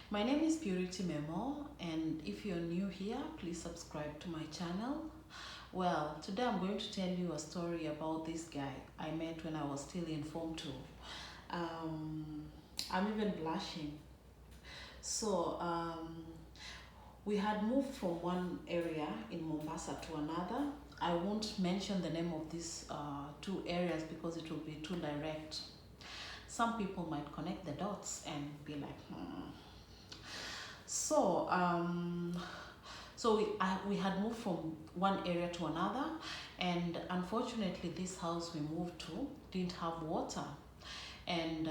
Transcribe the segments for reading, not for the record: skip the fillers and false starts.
My name is Purity Memo, and if you're new here, please subscribe to my channel. Well, today I'm going to tell you a story about this guy I met when I was still in Form 2. Um, I'm even blushing. So, we had moved from one area in Mombasa to another. I won't mention the name of these two areas because it will be too direct. Some people might connect the dots and be like, So, we had moved from one area to another, and unfortunately, this house we moved to didn't have water. And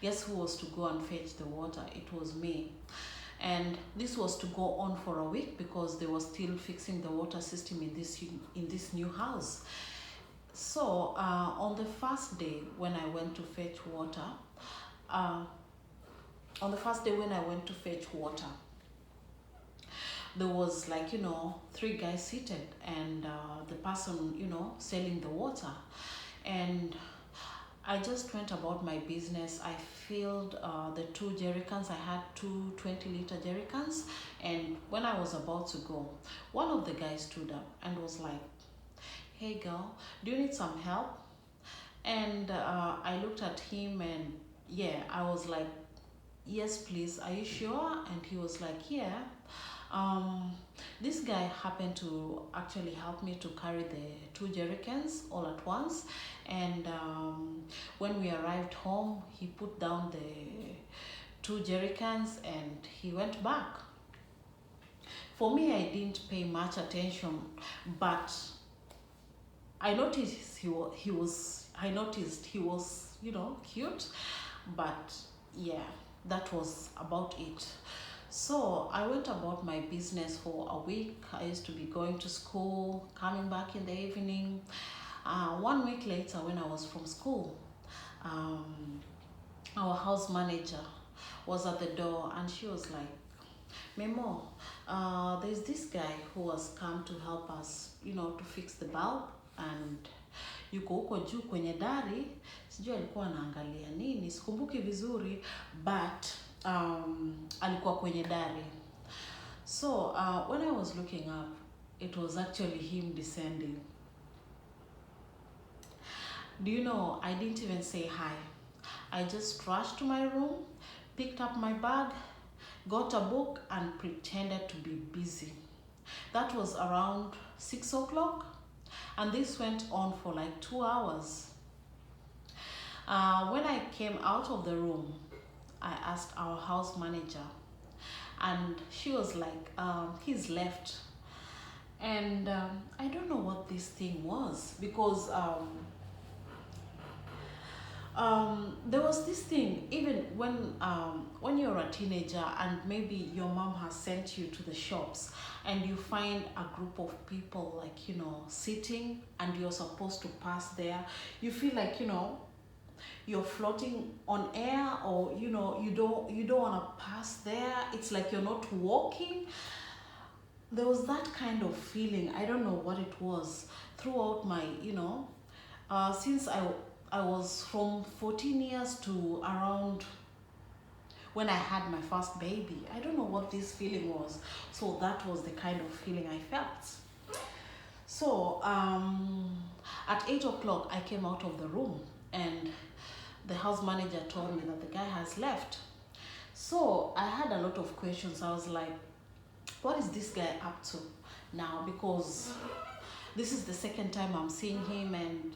guess who was to go and fetch the water? It was me. And this was to go on for a week because they were still fixing the water system in this new house. So on the first day when I went to fetch water, uh, there was like, three guys seated and the person, selling the water. And I just went about my business. I filled the two jerrycans. I had two 20-liter jerrycans. And when I was about to go, one of the guys stood up and was like, "Hey girl, do you need some help?" And I looked at him and yeah, I was like, "Yes, please. Are you sure?" And he was like, "Yeah." This guy happened to actually help me to carry the two jerrycans all at once. And when we arrived home, he put down the two jerrycans and he went back. For me, I didn't pay much attention, but I noticed I noticed he was, cute, but yeah, that was about it. So I went about my business for a week. I used to be going to school, coming back in the evening. 1 week later, when I was from school, um, our house manager was at the door and she was like, "Memo, there's this guy who has come to help us, to fix the bulb, and yuko huko juu kwenye dari, sijui alikuwa anaangalia nini, sikumbuki vizuri, but alikuwa kwenye dari." So when I was looking up, it was actually him descending. Do you know, I didn't even say hi. I just rushed to my room, picked up my bag, got a book and pretended to be busy. That was around 6 o'clock, and this went on for like 2 hours. When I came out of the room, I asked our house manager, and she was like, "He's left." And I don't know what this thing was because there was this thing, even when you're a teenager and maybe your mom has sent you to the shops and you find a group of people like, sitting and you're supposed to pass there, you feel like, you're floating on air, or you don't want to pass there. It's like you're not walking. There was that kind of feeling. I don't know what it was throughout my, since I was from 14 years to around when I had my first baby. I don't know what this feeling was. So that was the kind of feeling I felt. So at 8 o'clock, I came out of the room and the house manager told me that the guy has left. So I had a lot of questions. I was like, what is this guy up to now? Because this is the second time I'm seeing him, and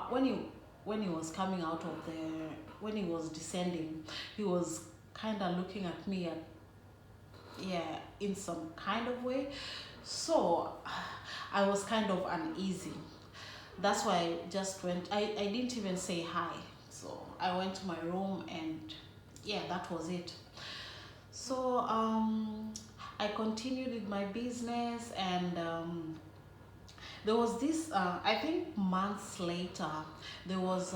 when he was coming out of when he was descending, he was kind of looking at me in some kind of way. So I was kind of uneasy. That's why I just went. I didn't even say hi. So I went to my room and yeah, that was it. So I continued with my business, and there was this, I think months later, there was,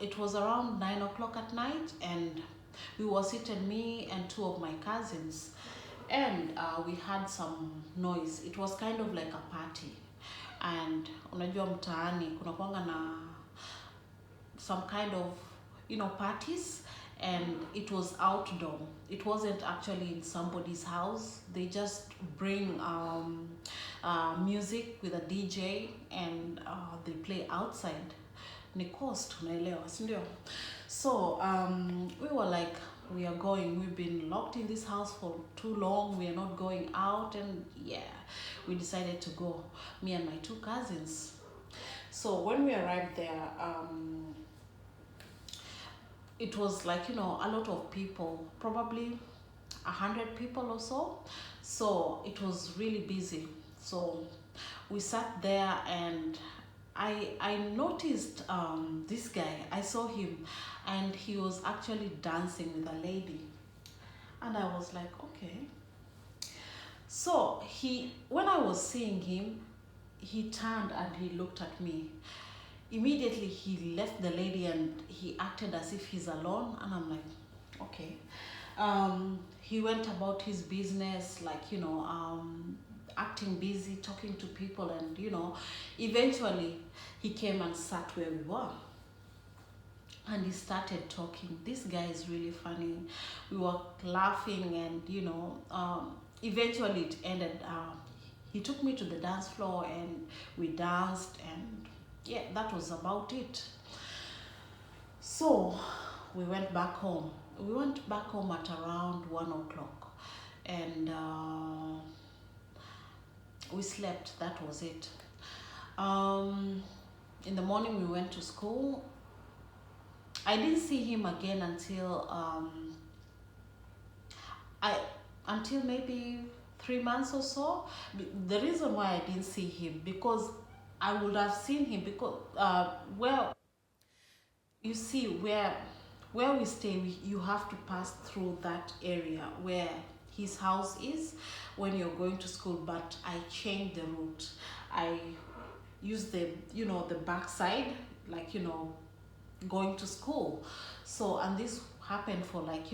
it was around 9 o'clock at night, and we were seated, me and two of my cousins, and we had some noise. It was kind of like a party. And unajua mtaani kuna kwanga na some kind of parties, and it was outdoor. It wasn't actually in somebody's house. They just bring music with a DJ, and they play outside. Ni cost, unaelewa, si ndio? So we were like, we are going. We've been locked in this house for too long. We are not going out, and yeah, we decided to go. Me and my two cousins. So when we arrived there, it was like, a lot of people, probably 100 people or so. So it was really busy. So we sat there, and I noticed this guy. I saw him, and he was actually dancing with a lady, and I was like, okay. So when I was seeing him, he turned and he looked at me. Immediately he left the lady and he acted as if he's alone, and I'm like, okay. He went about his business, like, acting busy, talking to people, and eventually he came and sat where we were, and he started talking. This guy is really funny. We were laughing, and eventually it ended. He took me to the dance floor, and we danced, and yeah, that was about it. So we went back home. We went back home at around 1 o'clock, and we slept. That was it. In the morning we went to school. I didn't see him again until maybe 3 months or so. The reason why I didn't see him, because I would have seen him, because well, you see, where we stay, you have to pass through that area where his house is when you're going to school. But I changed the route. I used the back side, like, going to school. So, and this happened for like,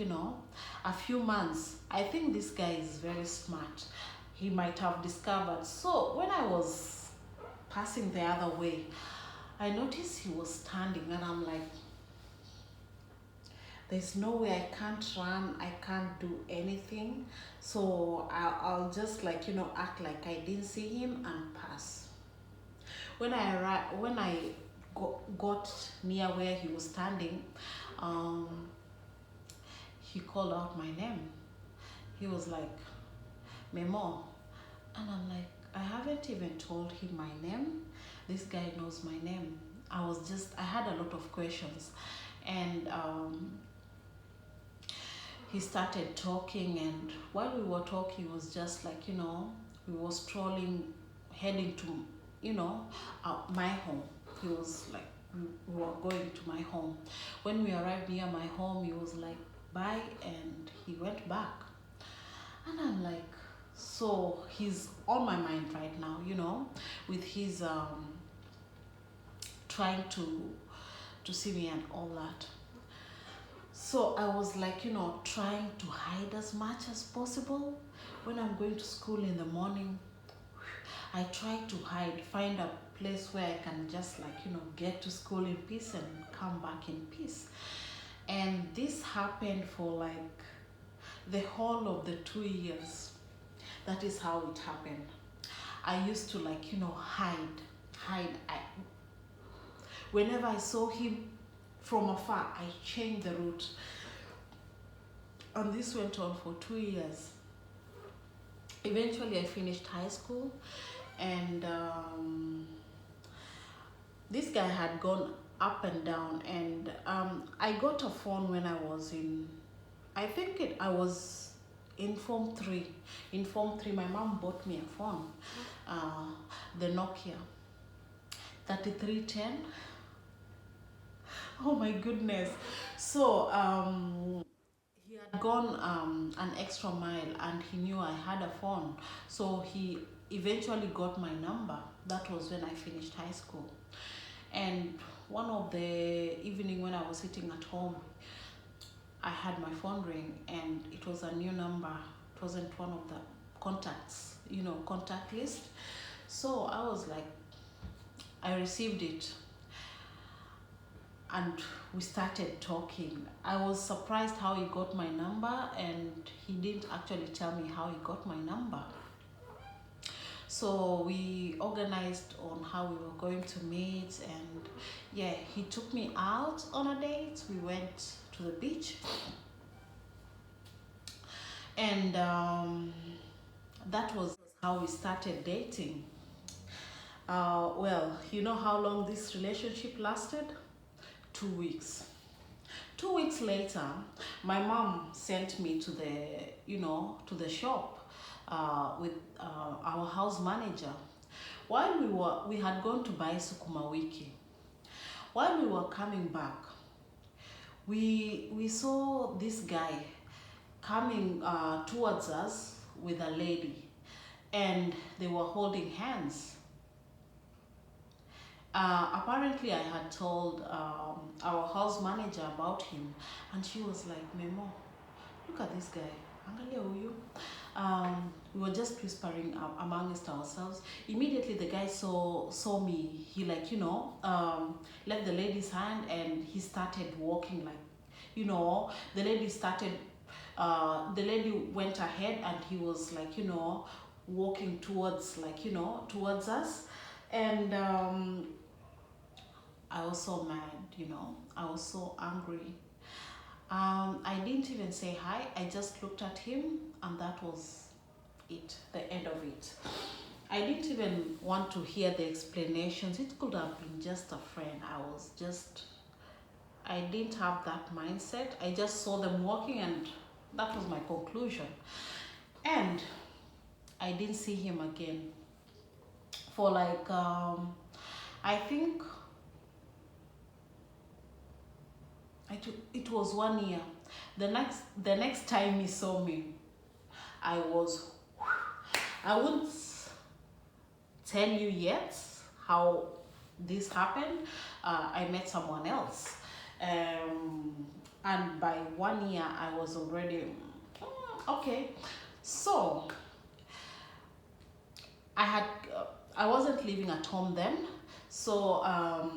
a few months. I think this guy is very smart. He might have discovered. So when I was passing the other way, I noticed he was standing, and I'm like, there's no way, I can't run, I can't do anything. So I'll just, like, act like I didn't see him and pass. When I got near where he was standing, he called out my name. He was like, Memo. And I'm like, I haven't even told him my name. This guy knows my name. I had a lot of questions. And he started talking, and while we were talking, it was just like, we were strolling, heading to, my home. He was like, we were going to my home. When we arrived near my home, he was like, bye, and he went back. And I'm like, so he's on my mind right now, with his trying to see me and all that. So I was like, trying to hide as much as possible. When I'm going to school in the morning, I try to hide, find a place where I can just, like, get to school in peace and come back in peace. And this happened for like the whole of the 2 years. That is how it happened. I used to, like, hide. Whenever I saw him from afar, I changed the route. And this went on for 2 years. Eventually I finished high school, and this guy had gone up and down, and I got a phone when I was I was in form 3. In form 3, my mom bought me a phone, the Nokia 3310. Oh my goodness. So he had gone an extra mile, and he knew I had a phone. So he eventually got my number. That was when I finished high school. And one of the evening when I was sitting at home, I had my phone ring, and it was a new number. It wasn't one of the contacts, contact list. So I was like, I received it. and we started talking. I was surprised how he got my number, and he didn't actually tell me how he got my number. So we organized on how we were going to meet, and yeah, he took me out on a date. We went to the beach, and that was how we started dating. Well, you know how long this relationship lasted? 2 weeks. 2 weeks later, my mom sent me to the shop with our house manager. While we had gone to buy sukuma wiki. While we were coming back, we saw this guy coming towards us with a lady, and they were holding hands. Apparently, I had told our house manager about him, and she was like, Memo, look at this guy. Angalia huyu. We were just whispering amongst ourselves. Immediately, the guy saw me. He left the lady's hand, and he started walking the lady started. The lady went ahead, and he was walking towards us, and I was so mad. I was so angry. I didn't even say hi. I just looked at him, and that was it, the end of it. I didn't even want to hear the explanations. It could have been just a friend. I didn't have that mindset. I just saw them walking, and that was my conclusion. And I didn't see him again for I think it was 1 year. The next time he saw me, I wouldn't tell you yet how this happened. I met someone else, and by 1 year I was already okay. So I wasn't living at home then, so I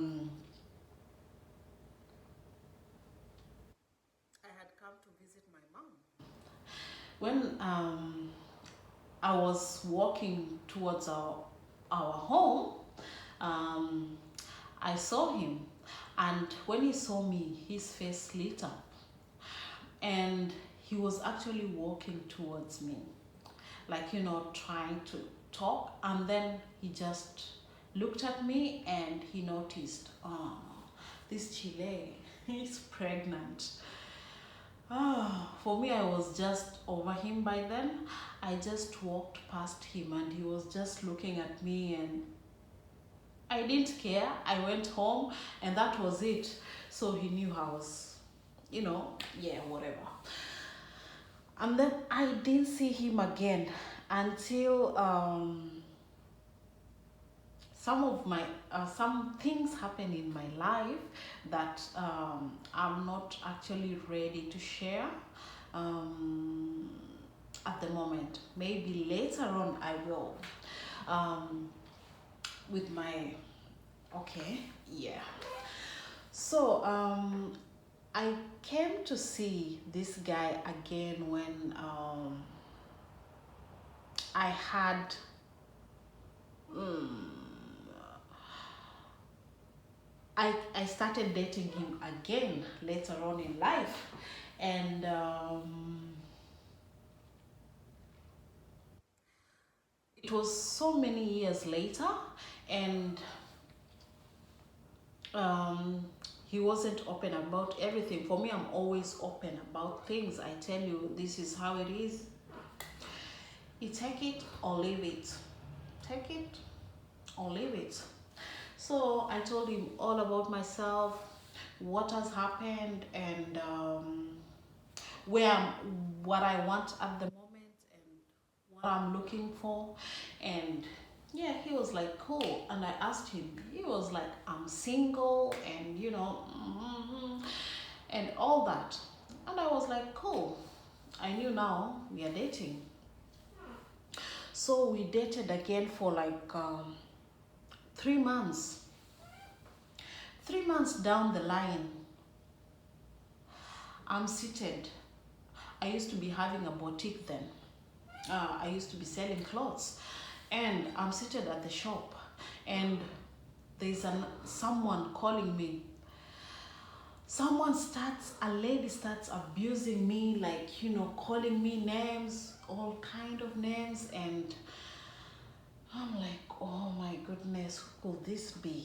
had come to visit my mom. When I was walking towards our home, um, I saw him, and when he saw me, his face lit up, and he was actually walking towards me, trying to talk, and then he just looked at me, and he noticed, oh, this Chile is pregnant. For me, I was just over him by then. I just walked past him, and he was just looking at me, and I didn't care. I went home, and that was it. So he knew I was, whatever. And then I didn't see him again until some things happen in my life that I'm not actually ready to share at the moment. Maybe later on I will. With my okay, yeah. So I came to see this guy again when I had I started dating him again later on in life, and it was so many years later, and he wasn't open about everything. For me, I'm always open about things. I tell you, this is how it is. You take it or leave it. Take it or leave it. So I told him all about myself, what has happened, and what I want at the moment, and what I'm looking for. And yeah, he was like, cool. And I asked him, he was like, I'm single, and and all that. And I was like, cool. I knew now we are dating. So we dated again for 3 months. 3 months down the line, I'm seated. I used to be having a boutique then. I used to be selling clothes, and I'm seated at the shop, and there's someone calling me. A lady starts abusing me, like, calling me names, all kind of names, and I'm like, oh my goodness, who could this be?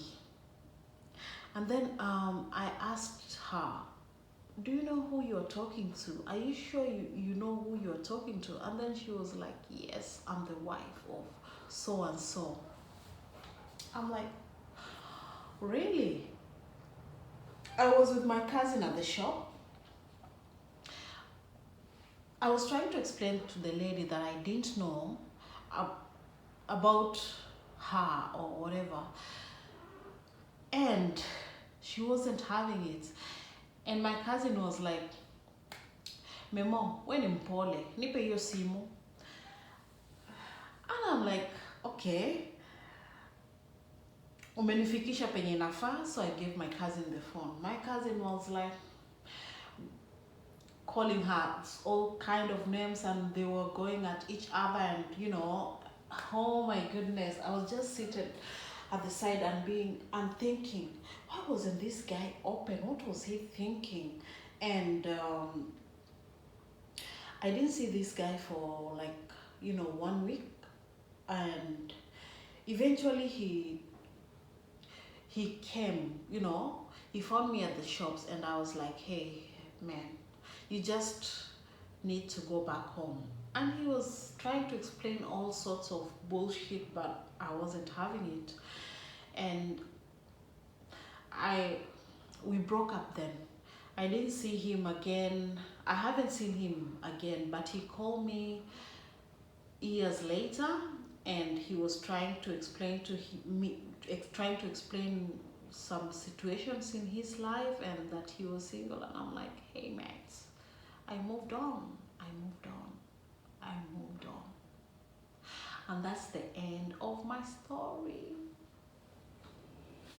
And then I asked her, do you know who you're talking to? Are you sure you know who you're talking to? And then she was like, yes, I'm the wife of so and so. I'm like, really? I was with my cousin at the shop. I was trying to explain to the lady that I didn't know about her or whatever, and she wasn't having it. And my cousin was like, Memo, we ni mpole, nipe hiyo simu. And I'm like, okay, umenifikisha penye inafaa. So I gave my cousin the phone. My cousin was like calling her all kind of names, and they were going at each other, and oh my goodness, I was just seated at the side and thinking, why wasn't this guy open? What was he thinking? And I didn't see this guy for like 1 week, and eventually he came. He found me at the shops, and I was like, hey man, you just need to go back home. And he was trying to explain all sorts of bullshit, but I wasn't having it. And we broke up then. I didn't see him again. I haven't seen him again, but he called me years later, and he was trying to explain some situations in his life, and that he was single. And I'm like, hey mates, I moved on. And that's the end of my story.